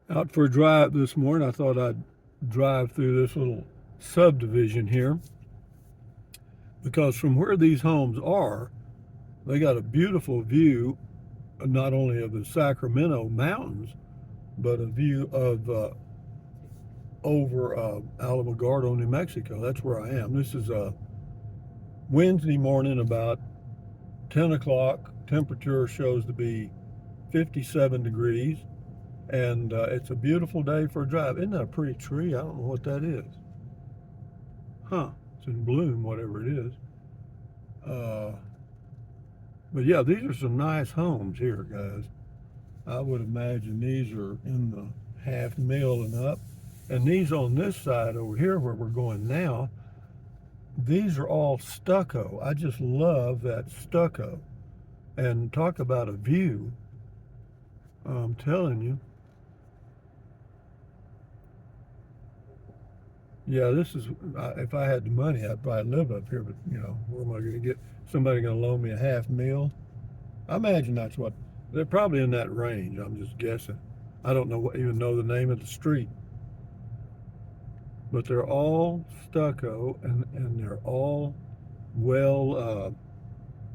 Out for a drive this morning. I thought I'd drive through this little subdivision here because from where these homes are, they got a beautiful view not only of the Sacramento Mountains, but a view of over Alamogordo, New Mexico. That's where I am. This is Wednesday morning, about 10 o'clock. Temperature shows to be 57 degrees, and it's a beautiful day for a drive. Isn't that a pretty tree? I don't know what that is. Huh? It's in bloom, whatever it is. Uh, but yeah, these are some nice homes here, guys. I would imagine these are in the half mil and up. And these on this side over here where we're going now, these are all stucco. I just love that stucco. And talk about a view. I'm telling you. Yeah, this is, if I had the money, I'd probably live up here, but where am I going to get somebody going to loan me a half mil? I imagine that's what, they're probably in that range. I'm just guessing. I don't know, even know the name of the street, but they're all stucco and they're all well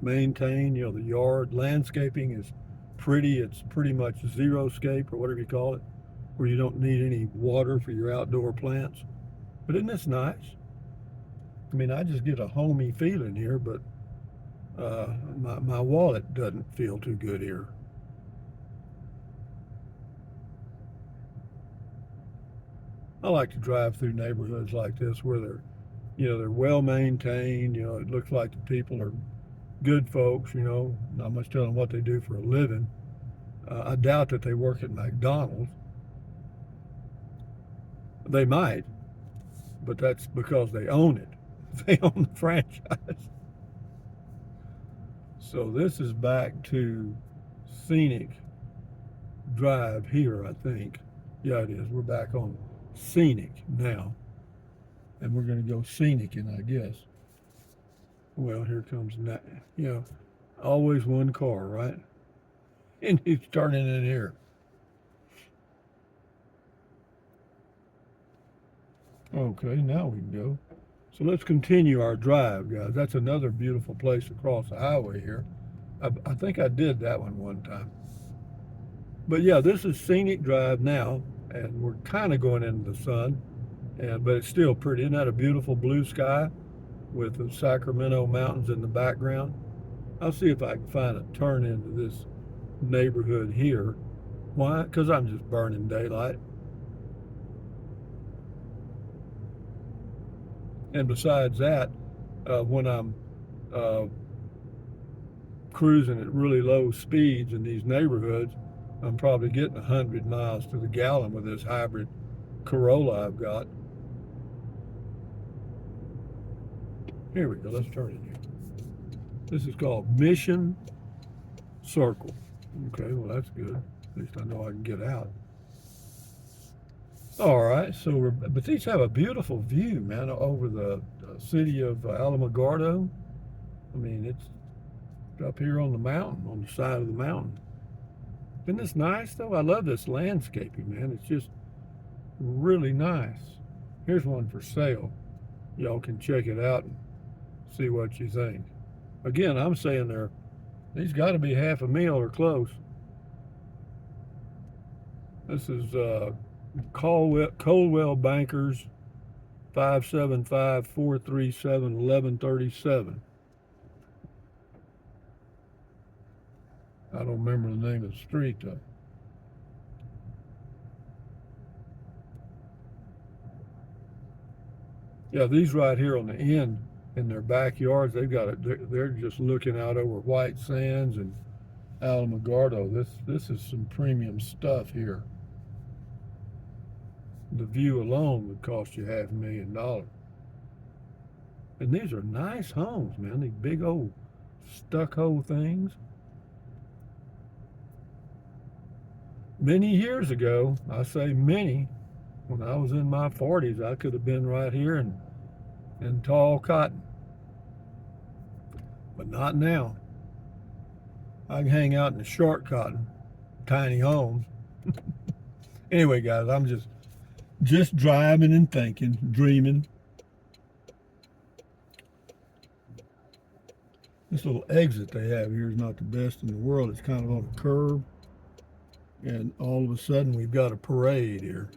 maintained. The yard landscaping is pretty. It's pretty much zero-scape or whatever you call it, where you don't need any water for your outdoor plants. But isn't this nice? I mean, I just get a homey feeling here, but my wallet doesn't feel too good here. I like to drive through neighborhoods like this where they're well maintained. It looks like the people are good folks. Not much telling what they do for a living. I doubt that they work at McDonald's. They might, but that's because they own it. They own the franchise. So this is back to Scenic Drive here, I think. Yeah, it is. We're back on Scenic now, and we're going to go scenicing, I guess. Well, here comes that. Always one car, right? And he's turning in here. Okay, now we can go. So let's continue our drive, guys. That's another beautiful place across the highway here. I think I did that one time. But yeah, this is Scenic Drive now, and we're kind of going into the sun, but it's still pretty. Isn't that a beautiful blue sky with the Sacramento Mountains in the background? I'll see if I can find a turn into this neighborhood here. Why? Because I'm just burning daylight. And besides that, when I'm uh, cruising at really low speeds in these neighborhoods, I'm probably getting 100 miles to the gallon with this hybrid Corolla I've got. Here we go. Let's turn it here. This is called Mission Circle. Okay, well, that's good. At least I know I can get out. All right, but these have a beautiful view, man, over the city of Alamogordo. I mean, it's up here on the mountain, on the side of the mountain. Isn't this nice, though? I love this landscaping, man. It's just really nice. Here's one for sale. Y'all can check it out and see what you think. Again, I'm saying these got to be half a mil or close. This is Coldwell Bankers, 575-437-1137. I don't remember the name of the street, though. Yeah, these right here on the end in their backyards, they've got it. They're just looking out over White Sands and Alamogordo. This is some premium stuff here. The view alone would cost you $500,000. And these are nice homes, man. These big old stucco things. Many years ago, I say many, when I was in my 40s, I could have been right here in tall cotton. But not now. I can hang out in the short cotton, tiny homes. Anyway, guys, I'm just driving and thinking, dreaming. This little exit they have here is not the best in the world. It's kind of on a curve, and all of a sudden we've got a parade here.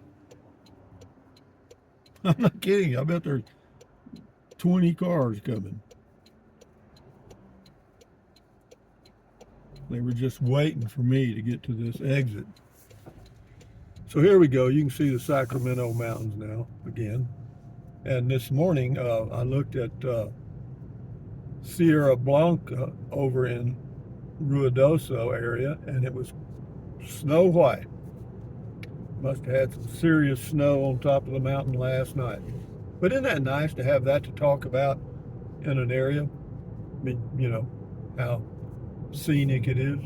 I'm not kidding. I bet there's 20 cars coming. They were just waiting for me to get to this exit. So here we go. You can see the Sacramento Mountains now again. And this morning I looked at Sierra Blanca over in Ruidoso area, and it was snow white. Must have had some serious snow on top of the mountain last night. But isn't that nice to have that to talk about in an area? I mean, you know, how scenic it is.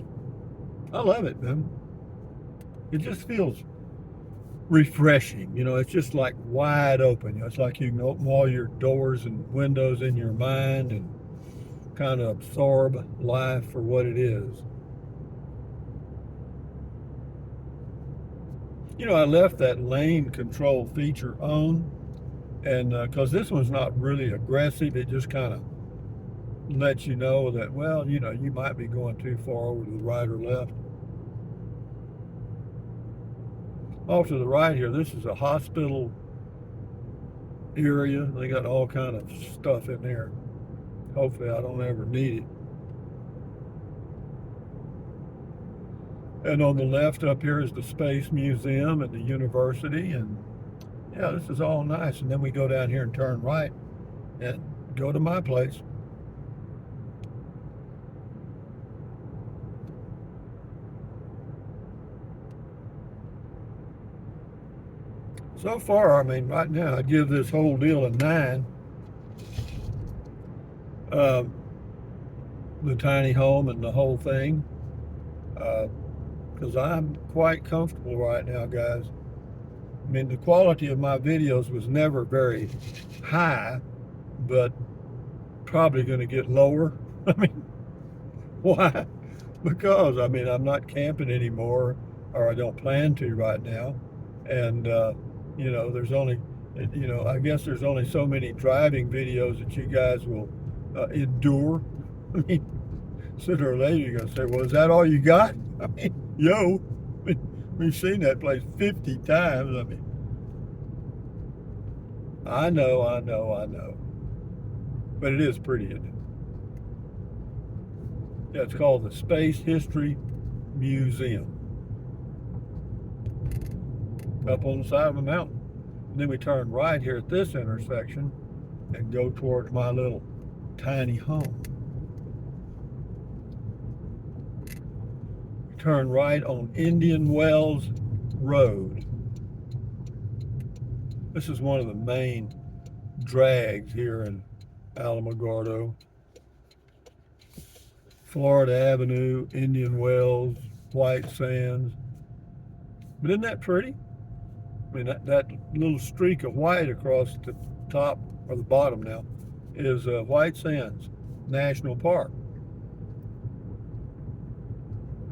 I love it, man. It just feels refreshing. You know, it's just like wide open. You know, it's like you can open all your doors and windows in your mind and kind of absorb life for what it is. You know, I left that lane control feature on, and because this one's not really aggressive, it just kind of lets you know that, well, you know, you might be going too far over to the right or left. Off to the right here, this is a hospital area. They got all kind of stuff in there. Hopefully I don't ever need it. And on the left up here is the Space Museum and the university, and yeah, this is all nice. And then we go down here and turn right and go to my place. So far, I mean, right now, I'd give this whole deal a 9. The tiny home and the whole thing. Because I'm quite comfortable right now, guys. I mean, the quality of my videos was never very high, but probably going to get lower. I mean, why? Because, I mean, I'm not camping anymore, or I don't plan to right now. And, you know, there's only, you know, I guess there's only so many driving videos that you guys will endure. I mean, sooner or later you're going to say, well, is that all you got? I mean, yo, I mean, we've seen that place 50 times. I mean, I know. But it is pretty, isn't it? Yeah, it's called the Space History Museum. Up on the side of a mountain. And then we turn right here at this intersection and go towards my little tiny home. We turn right on Indian Wells Road. This is one of the main drags here in Alamogordo. Florida Avenue, Indian Wells, White Sands. But isn't that pretty? I mean, that little streak of white across the top, or the bottom now, is White Sands National Park.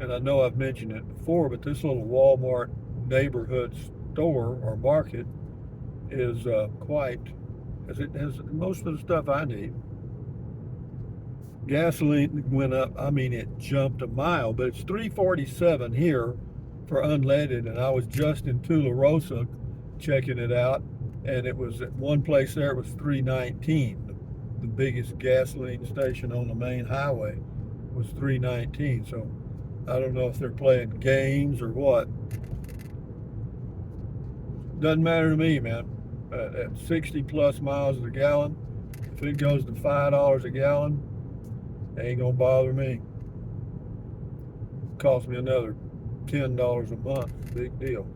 And I know I've mentioned it before, but this little Walmart neighborhood store or market is as it has most of the stuff I need. Gasoline went up, I mean, it jumped a mile, but it's $3.47 here for unleaded, and I was just in Tularosa checking it out, and it was at one place there, it was $3.19. The biggest gasoline station on the main highway was $3.19. So I don't know if they're playing games or what. Doesn't matter to me, man. At 60 plus miles a gallon, if it goes to $5 a gallon, it ain't gonna bother me. Cost me another $10 a month. Big deal.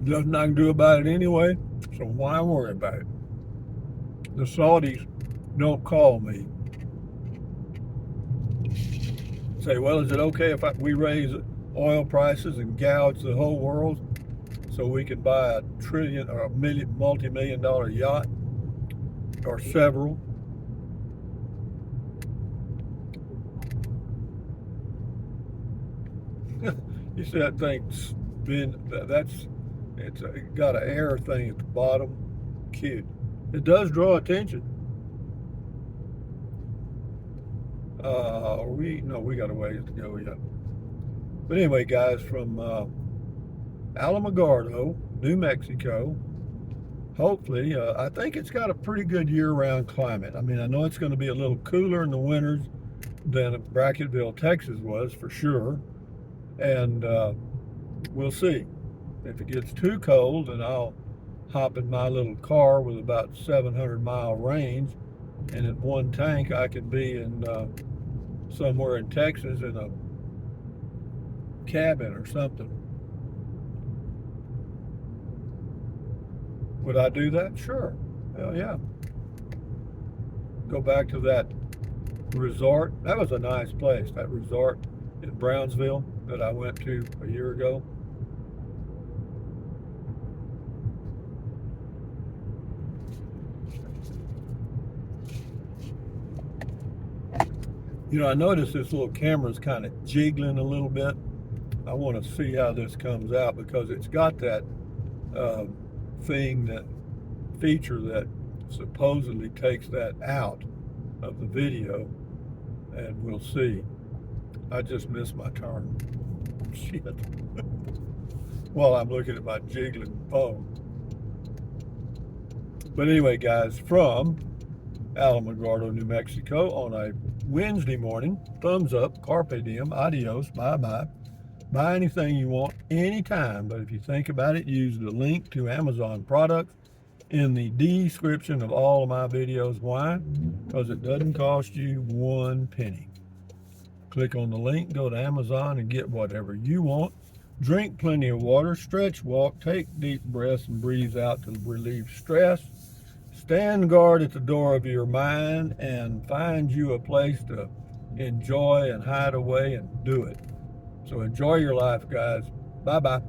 Nothing I can do about it anyway, so why worry about it? The Saudis don't call me. Say, well, is it okay if we raise oil prices and gouge the whole world so we can buy a trillion or a multi-million-dollar yacht or several? You see that thing's it's got an air thing at the bottom. Cute. It does draw attention. We got a ways to go yet. But anyway, guys, from Alamogordo, New Mexico. Hopefully, I think it's got a pretty good year-round climate. I mean, I know it's going to be a little cooler in the winters than Bracketville, Texas was for sure. And we'll see. If it gets too cold, then I'll hop in my little car with about 700-mile range, and in one tank I could be in somewhere in Texas in a cabin or something. Would I do that? Sure. Hell yeah. Go back to that resort. That was a nice place, that resort in Brownsville that I went to a year ago. You know, I noticed this little camera's kind of jiggling a little bit. I want to see how this comes out because it's got that feature that supposedly takes that out of the video, and we'll see. I just missed my turn. Shit. While I'm looking at my jiggling phone. But anyway, guys, from Alamogordo, New Mexico on a Wednesday morning, thumbs up, carpe diem, adios, bye-bye. Buy anything you want anytime, but if you think about it, use the link to Amazon products in the description of all of my videos. Why? Because it doesn't cost you 1 penny. Click on the link, go to Amazon and get whatever you want. Drink plenty of water, stretch, walk, take deep breaths and breathe out to relieve stress. Stand guard at the door of your mind and find you a place to enjoy and hide away and do it. So enjoy your life, guys. Bye-bye.